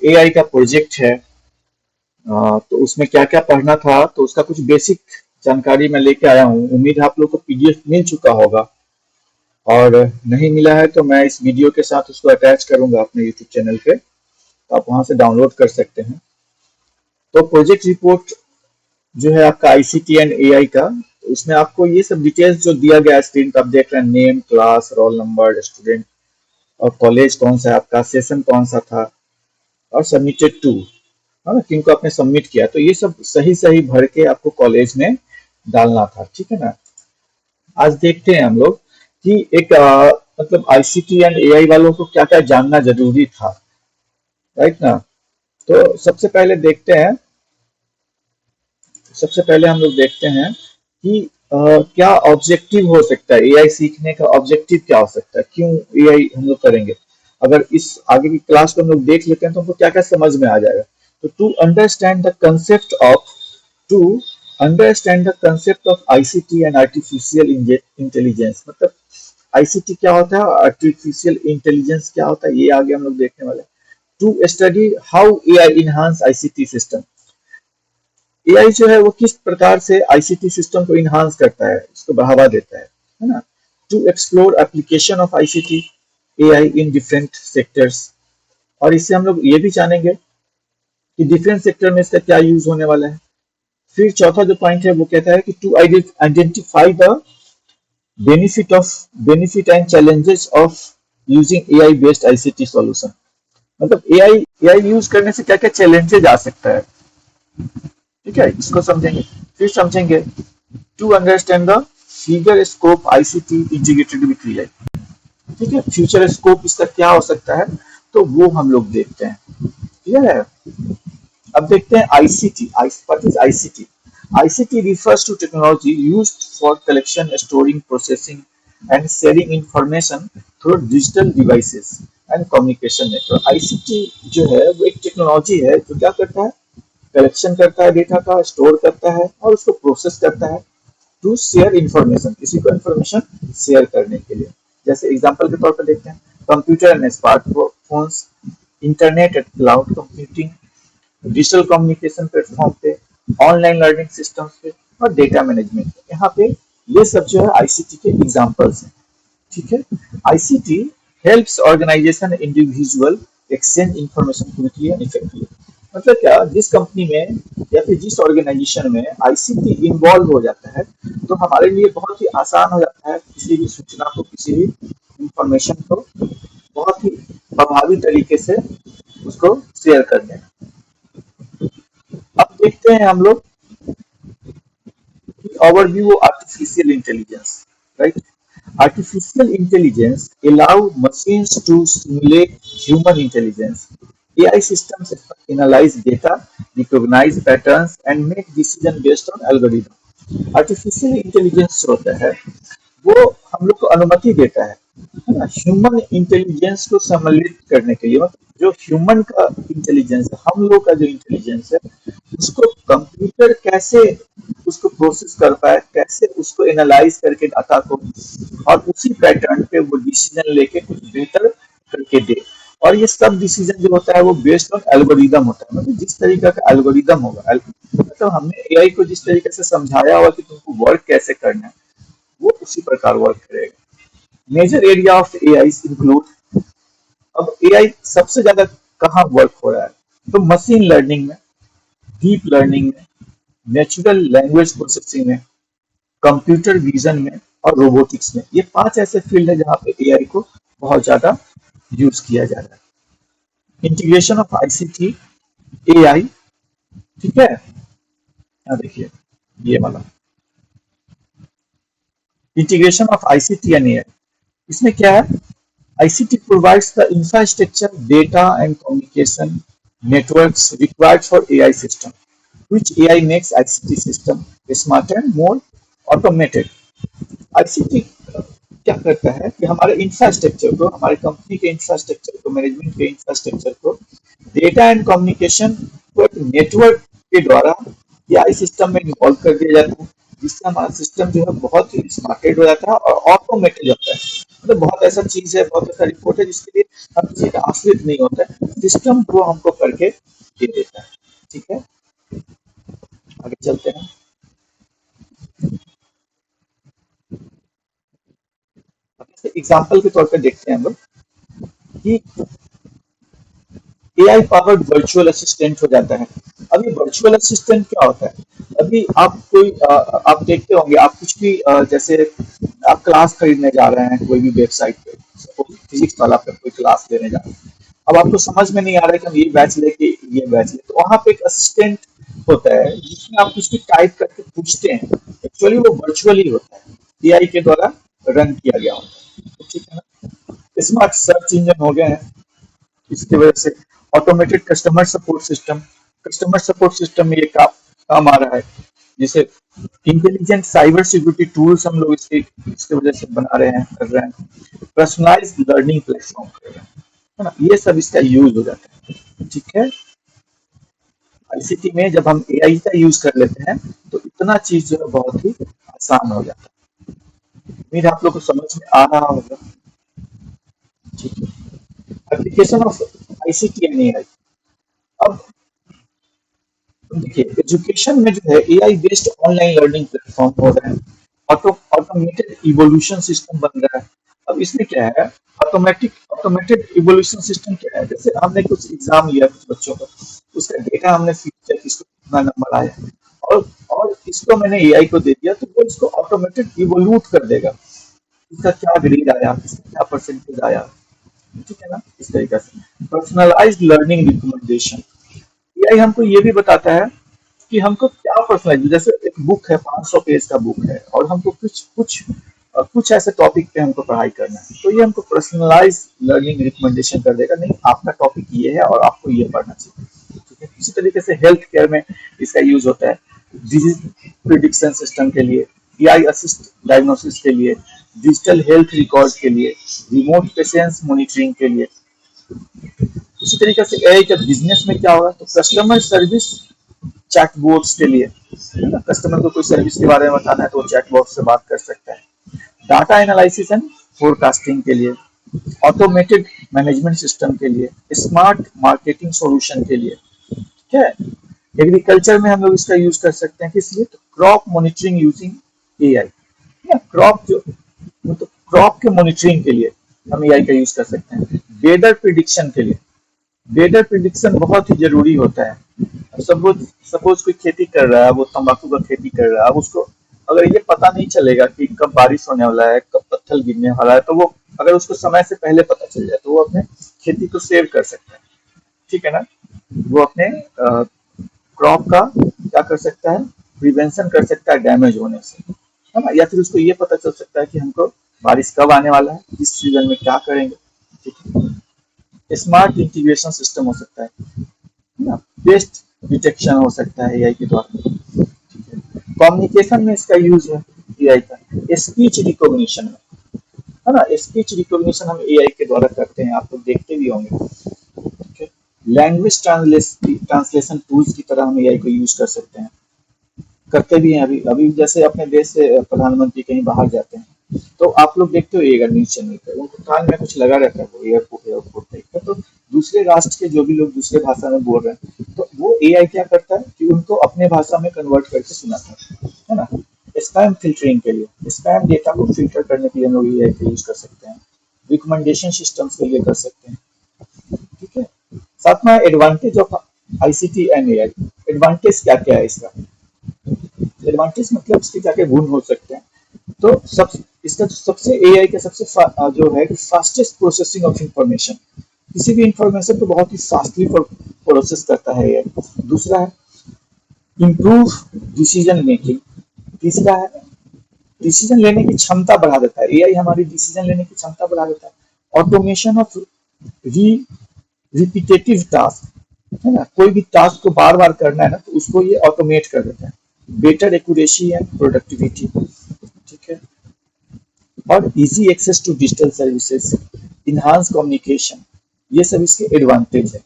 AI का project है। तो उसमें क्या क्या पढ़ना था, तो उसका कुछ बेसिक जानकारी मैं लेके आया हूँ। उम्मीद है आप लोग को पीडीएफ मिल चुका होगा, और नहीं मिला है तो मैं इस वीडियो के साथ उसको अटैच करूंगा अपने यूट्यूब चैनल पे, तो आप वहां से डाउनलोड कर सकते हैं। तो प्रोजेक्ट रिपोर्ट जो है आपका आईसीटी एंड एआई का, उसमें आपको ये सब डिटेल्स जो दिया गया है स्क्रीन पर आप देख रहे हैं, name, class, roll number, student, और कॉलेज कौन सा है आपका, सेशन कौन सा था, और सबमिटेड टू, है ना, किनको आपने सबमिट किया। तो ये सब सही सही भर के आपको कॉलेज में डालना था, ठीक है ना। आज देखते हैं हम लोग कि एक मतलब आईसीटी एंड एआई वालों को क्या क्या जानना जरूरी था, राइट ना। तो सबसे पहले हम लोग देखते हैं कि क्या ऑब्जेक्टिव हो सकता है, एआई सीखने का ऑब्जेक्टिव क्या हो सकता है, क्यों एआई हम लोग करेंगे। अगर इस आगे की क्लास को हम लोग देख लेते हैं तो हमको क्या क्या समझ में आ जाएगा। तो to understand the concept of ICT and artificial intelligence, मतलब आईसीटी क्या होता है, आर्टिफिशियल इंटेलिजेंस क्या होता है, ये आगे हम लोग देखने वाले हैं। To study how AI enhance ICT system, AI जो है वो किस प्रकार से आईसीटी सिस्टम को इनहांस करता है, इसको बढ़ावा देता है ना। To explore application of ICT AI in different sectors, और इससे हम लोग ये भी जानेंगे कि डिफरेंट सेक्टर में इसका क्या यूज होने वाला है। फिर चौथा जो पॉइंट है वो कहता है कि to identify the benefit and challenges of using AI based ICT solution, मतलब एआई यूज करने से क्या क्या चैलेंजेस आ सकता है, ठीक है, इसको समझेंगे। फिर समझेंगे to understand the future scope ICT integrated with AI, ठीक है, फ्यूचर स्कोप इसका क्या हो सकता है, तो वो हम लोग देखते हैं, क्लियर है। अब देखते हैं ICT, what is ICT. ICT refers to technology used for collection, storing, processing and sharing information through digital devices and communication network। ICT जो है वो एक टेक्नोलॉजी है जो क्या करता है, कलेक्शन करता है डेटा का, स्टोर करता है और उसको प्रोसेस करता है टू शेयर इंफॉर्मेशन, किसी को इंफॉर्मेशन शेयर करने के लिए। जैसे एग्जांपल के तौर पर देखते हैं computer and smartphones, internet and cloud computing, digital communication platform पे, ऑनलाइन लर्निंग सिस्टम्स पे, और डेटा मैनेजमेंट पे। यहाँ पे ये सब जो है आईसीटी के एग्जांपल्स हैं, ठीक है। ICT helps organisation individual exchange information quickly and effectively, मतलब क्या, जिस कंपनी में या फिर जिस ऑर्गेनाइजेशन में आईसीटी इन्वॉल्व हो जाता है तो हमारे लिए बहुत ही आसान हो जाता है किसी भी सूचना को, किसी भी इंफॉर्मेशन को बहुत ही प्रभावी तरीके से उसको शेयर करने में। अब देखते हैं हम लोग overview of artificial intelligence, right. Artificial intelligence allow machines to simulate human intelligence. AI systems analyze data, recognize patterns, and make decision based on algorithm. Artificial intelligence होता है वो हम लोग को अनुमति देता है ना, ह्यूमन इंटेलिजेंस को सम्मिलित करने के लिए, मतलब जो ह्यूमन का इंटेलिजेंस है, हम लोग का जो इंटेलिजेंस है, उसको कंप्यूटर कैसे उसको प्रोसेस कर पाए, कैसे उसको एनालाइज करके डाटा को, और उसी पैटर्न पे वो डिसीजन लेके कुछ बेहतर करके दे। और ये सब डिसीजन जो होता है वो बेस्ड ऑन एल्गोरिदम होता है, मतलब जिस तरीके का एल्गोरिदम होगा, मतलब हमने एआई को जिस तरीके से समझाया हुआ कि तुमको वर्क कैसे करना है, वो उसी प्रकार वर्क करेगा। Major area of AI include, अब एआई सबसे ज्यादा कहाँ वर्क हो रहा है, तो मशीन लर्निंग में, डीप लर्निंग में, नेचुरल लैंग्वेज प्रोसेसिंग में, कंप्यूटर विजन में, और रोबोटिक्स में। ये 5 ऐसे फील्ड है जहाँ पे एआई को बहुत ज्यादा यूज किया जा रहा है। इंटीग्रेशन ऑफ आईसीटी एआई, ठीक है, देखिए ये वाला integration of ICT and AI, इसमें क्या है, ICT provides the infrastructure, data and communication networks required for AI system, which AI makes ICT system smarter and more automated। ICT क्या करता है कि हमारे इंफ्रास्ट्रक्चर को, हमारे कंपनी के इंफ्रास्ट्रक्चर को, मैनेजमेंट के इंफ्रास्ट्रक्चर को, डेटा एंड कम्युनिकेशन को एक नेटवर्क के द्वारा एआई सिस्टम में इन्वॉल्व कर दिया जाता है, जिससे हमारा सिस्टम जो है बहुत ही स्मार्टेड हो जाता है और ऑटोमेटेड होता है। मतलब बहुत ऐसा चीज है, बहुत ऐसा रिपोर्ट है जिसके लिए हम किसी का आश्रित नहीं होता है, सिस्टम वो हमको करके दे देता है। ठीक है, आगे चलते हैं। एग्जाम्पल के तौर पर देखते हैं हम लोग कि एआई पावर्ड वर्चुअल असिस्टेंट हो जाता है। अब ये वर्चुअल असिस्टेंट क्या होता है? अभी आप कोई आप देखते होंगे, आप कुछ भी जैसे आप क्लास खरीदने जा रहे हैं कोई भी वेबसाइट पे, फिजिक्स वाला पे कोई क्लास लेने जा रहे हैं, अब आपको समझ में नहीं आ रहा है कि हम ये बैच लेके ये बैच ले, तो वहां पे एक असिस्टेंट होता है जिसमें आप कुछ भी टाइप करके पूछते हैं, एक्चुअली वो वर्चुअली होता है, एआई के द्वारा रन किया गया होता है। ठीक है ना? स्मार्ट सर्च इंजन हो गए हैं इसकी वजह से। ऑटोमेटेड कस्टमर सपोर्ट सिस्टम में ये काम आ रहा है, जिसे इंटेलिजेंट साइबर सिक्योरिटी टूल्स हम लोग इसके वजह से बना रहे हैं, कर रहे हैं। पर्सनलाइज लर्निंग प्लेटफॉर्म कर रहे हैं, है ना, ये सब इसका यूज हो जाता है। ठीक है, आईसीटी में जब हम एआई का यूज कर लेते हैं तो इतना चीज जो है बहुत ही आसान हो जाता है। उम्मीद है आप लोग को समझ में आ रहा होगा। ठीक है, application of ICT and AI. अब देखिए, एजुकेशन में जो है AI based online learning platform हो रहे हैं, ऑटोमेटेड इवोल्यूशन सिस्टम बन रहा है। अब इसमें क्या है, ऑटोमेटेड इवोल्यूशन सिस्टम क्या है? जैसे हमने कुछ एग्जाम लिया कुछ बच्चों का, उसका डेटा हमने फीड किया किसको कितना नंबर आया, और इसको मैंने एआई को दे दिया, तो वो इसको ऑटोमेटेड इवोल्यूट कर देगा, इसका क्या ग्रेड आया, इसका क्या परसेंटेज आया। ठीक है ना, इस तरीके से पर्सनलाइज्ड लर्निंग रिकमेंडेशन। एआई हमको ये भी बताता है कि हमको क्या पर्सनलाइज, जैसे एक बुक है 500 पेज का बुक है और हमको कुछ कुछ कुछ ऐसे टॉपिक पे हमको पढ़ाई करना है, तो ये हमको पर्सनलाइज लर्निंग रिकमेंडेशन कर देगा, नहीं आपका टॉपिक ये है और आपको ये पढ़ना चाहिए। ठीक है, इसी तरीके से हेल्थ केयर में इसका यूज होता है, डिजीज प्रिडिक्शन सिस्टम के लिए, एआई असिस्ट डायग्नोसिस के लिए, डिजिटल हेल्थ रिकॉर्ड के लिए, रिमोट पेशेंस मॉनिटरिंग के लिए। इसी तरीके से एआई का बिजनेस में क्या होगा, तो कस्टमर सर्विस चैटबॉट्स के लिए, है ना, कस्टमर को कोई सर्विस के बारे में बताना है तो वो चैटबॉट से बात कर सकता है। डाटा एनालिसिस एंड फोरकास्टिंग के लिए, ऑटोमेटेड मैनेजमेंट सिस्टम के लिए, स्मार्ट मार्केटिंग सॉल्यूशन के लिए। ठीक है, एग्रीकल्चर में हम लोग इसका यूज कर सकते हैं, किस लिए, तो crop monitoring using AI, crop जो मतलब क्रॉप के मॉनिटरिंग के लिए हम एआई का यूज कर सकते हैं। वेदर प्रिडिक्शन के लिए, वेदर प्रिडिक्शन बहुत ही जरूरी होता है। सपोज कोई खेती कर रहा है, वो तंबाकू का खेती कर रहा है, अब उसको अगर ये पता नहीं चलेगा कि कब बारिश होने वाला है, कब पत्थर गिरने वाला है, तो वो अगर उसको समय से पहले पता चल जाए तो वो अपने खेती को सेव कर सकता है। ठीक है ना, वो अपने क्रॉप का क्या कर सकता है, प्रिवेंशन कर सकता है डैमेज होने से, है ना, या फिर उसको ये पता चल सकता है कि हमको बारिश कब आने वाला है, किस सीजन में क्या करेंगे। ठीक है, स्मार्ट इंटीग्रेशन सिस्टम हो सकता है ना, पेस्ट डिटेक्शन हो सकता है एआई के द्वारा। ठीक है, कम्युनिकेशन में इसका यूज है एआई का, स्पीच रिकॉग्निशन में, है ना, स्पीच रिकॉग्निशन हम एआई के द्वारा करते हैं, आप लोग देखते भी होंगे। ठीक है, लैंग्वेज ट्रांसलेशन टूल्स की तरह हम एआई को यूज कर सकते हैं, करते भी हैं। अभी अभी जैसे अपने देश से प्रधानमंत्री कहीं बाहर जाते हैं तो आप लोग देखते हो न्यूज चैनल पर उनको कान में कुछ लगा रहता है, वो एयरपोर्ट पे, तो दूसरे राष्ट्र के जो भी लोग दूसरे भाषा में बोल रहे हैं तो वो एआई क्या करता है कि उनको अपने भाषा में कन्वर्ट करके सुनाता है ना। स्पैम फिल्टरिंग के लिए, स्पैम डेटा को फिल्टर करने के लिए हम लोग एआई का यूज कर सकते हैं, रिकमेंडेशन सिस्टम्स के लिए कर सकते हैं। ठीक है, साथ में advantage of ICT and AI. Advantage क्या क्या है इसका, एडवांटेज मतलब इसके क्या क्या गुण हो सकते हैं, तो इसका सबसे एआई का सबसे जो है कि फास्टेस्ट प्रोसेसिंग ऑफ इंफॉर्मेशन, किसी भी इंफॉर्मेशन को बहुत ही फास्टली प्रोसेस करता है एआई। दूसरा है इम्प्रूव डिसीजन मेकिंग, तीसरा है डिसीजन लेने की क्षमता बढ़ा देता है, एआई हमारी डिसीजन लेने की क्षमता बढ़ा देता है। ऑटोमेशन ऑफ रिपीटेटिव टास्क, है ना, कोई भी टास्क को बार बार करना है ना तो उसको ये ऑटोमेट कर देता है। Better accuracy and productivity. ठीक है, और easy access to digital services, enhance communication, ये सब इसके एडवांटेज है।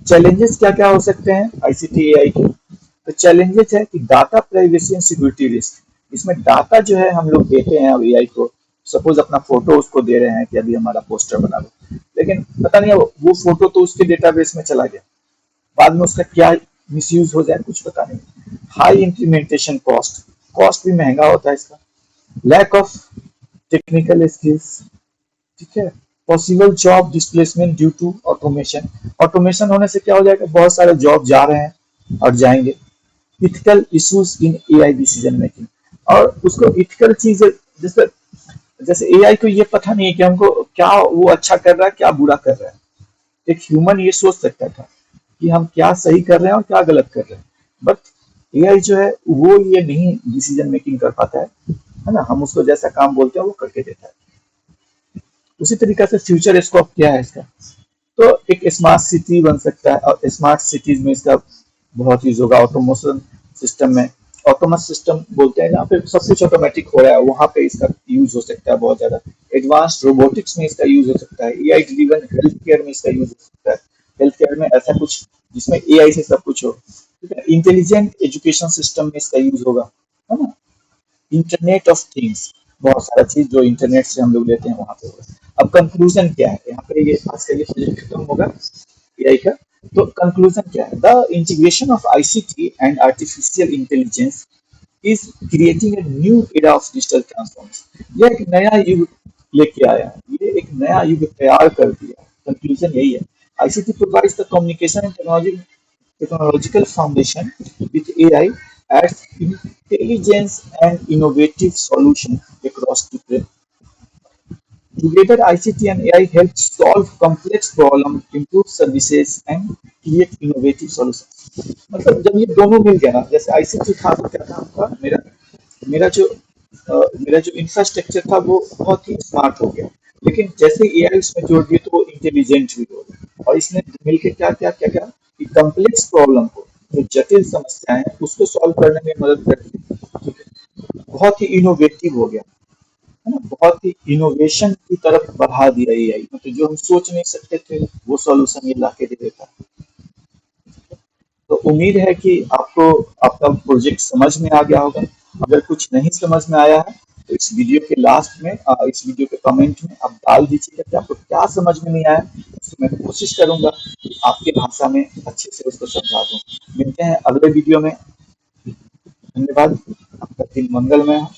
चैलेंजेस क्या क्या हो सकते हैं आईसीटी एआई के, तो चैलेंजेस है कि data privacy and security risk, इसमें डाटा जो है हम लोग देते हैं अब एआई को, सपोज अपना फोटो उसको दे रहे हैं कि अभी हमारा पोस्टर बना दो, लेकिन पता नहीं वो फोटो तो उसके डेटाबेस में चला गया, बाद में उसका क्या मिसयूज हो जाए कुछ पता नहीं। हाई इम्प्लीमेंटेशन कॉस्ट, कॉस्ट भी महंगा होता है इसका। लैक ऑफ टेक्निकल स्किल्स, ठीक है। Possible job displacement due to automation, automation होने से क्या हो जाएगा, बहुत सारे जॉब जा रहे हैं और जाएंगे। Ethical issues in AI decision making, और उसको इथिकल चीज, जैसे जैसे एआई को ये पता नहीं है कि हमको क्या वो अच्छा कर रहा है क्या बुरा कर रहा है। एक ह्यूमन ये सोच सकता था कि हम क्या सही कर रहे हैं और क्या गलत कर रहे हैं, बट एआई जो है वो ये नहीं डिसीजन मेकिंग कर पाता है ना, हम उसको जैसा काम बोलते हैं वो करके देता है। उसी तरीके से फ्यूचर स्कोप क्या है इसका, तो एक स्मार्ट सिटी बन सकता है, और स्मार्ट सिटीज में इसका बहुत यूज होगा। ऑटोमेशन सिस्टम में, ऑटोमस सिस्टम बोलते हैं जहाँ पे सब कुछ ऑटोमेटिक हो रहा है, वहां पे इसका यूज हो सकता है बहुत ज्यादा। एडवांस्ड रोबोटिक्स में इसका यूज हो सकता है, एआई ड्रिवन हेल्थ केयर में इसका यूज हो सकता है, हेल्थ केयर में ऐसा कुछ जिसमें एआई से सब कुछ हो, ठीक है। इंटेलिजेंट एजुकेशन सिस्टम में इसका यूज होगा, है ना। इंटरनेट ऑफ थिंग्स, बहुत सारा चीज जो इंटरनेट से हम लोग लेते हैं वहां पे होगा। अब कंक्लूजन क्या है यहाँ पे, ये आज का ये सब्जेक्ट खत्म होगा एआई का, तो कंक्लूजन क्या है, the integration of ICT and artificial intelligence is creating a new era of digital transformation. यह एक नया युग लेके आया है, ये एक नया युग तैयार कर दिया। कंक्लूजन यही है, ICT provides the communication and technology technological foundation with AI adds intelligence and innovative solutions across different. Together, ICT and AI help solve complex problems, improve services, and create innovative solutions. मतलब जब ये दोनों मिल गया ना, जैसे ICT था तो क्या था आपका, मेरा जो मेरा जो इंफ्रास्ट्रक्चर था वो बहुत ही स्मार्ट हो गया, लेकिन जैसे एआई उसमें जोड़ दिए तो वो इंटेलिजेंट भी हो गया, और इसने मिलकर क्या क्या कि कॉम्प्लेक्स प्रॉब्लम को, जो जटिल समस्याएं हैं उसको सॉल्व करने में मदद कर दी, ठीक है। बहुत ही इनोवेटिव हो गया, है ना, बहुत ही इनोवेशन की तरफ बढ़ा दिया एआई, मतलब जो हम सोच नहीं सकते थे वो सॉल्यूशन ये लाके दे देता है। तो उम्मीद है कि आपको आपका प्रोजेक्ट समझ में आ गया होगा। अगर कुछ नहीं समझ में आया है तो इस वीडियो के लास्ट में, इस वीडियो के कमेंट में आप डाल दीजिएगा कि आपको क्या समझ में नहीं आया, तो मैं कोशिश करूंगा कि आपके भाषा में अच्छे से उसको समझा दूं। मिलते हैं अगले वीडियो में। धन्यवाद, आपका दिन मंगलमय हो।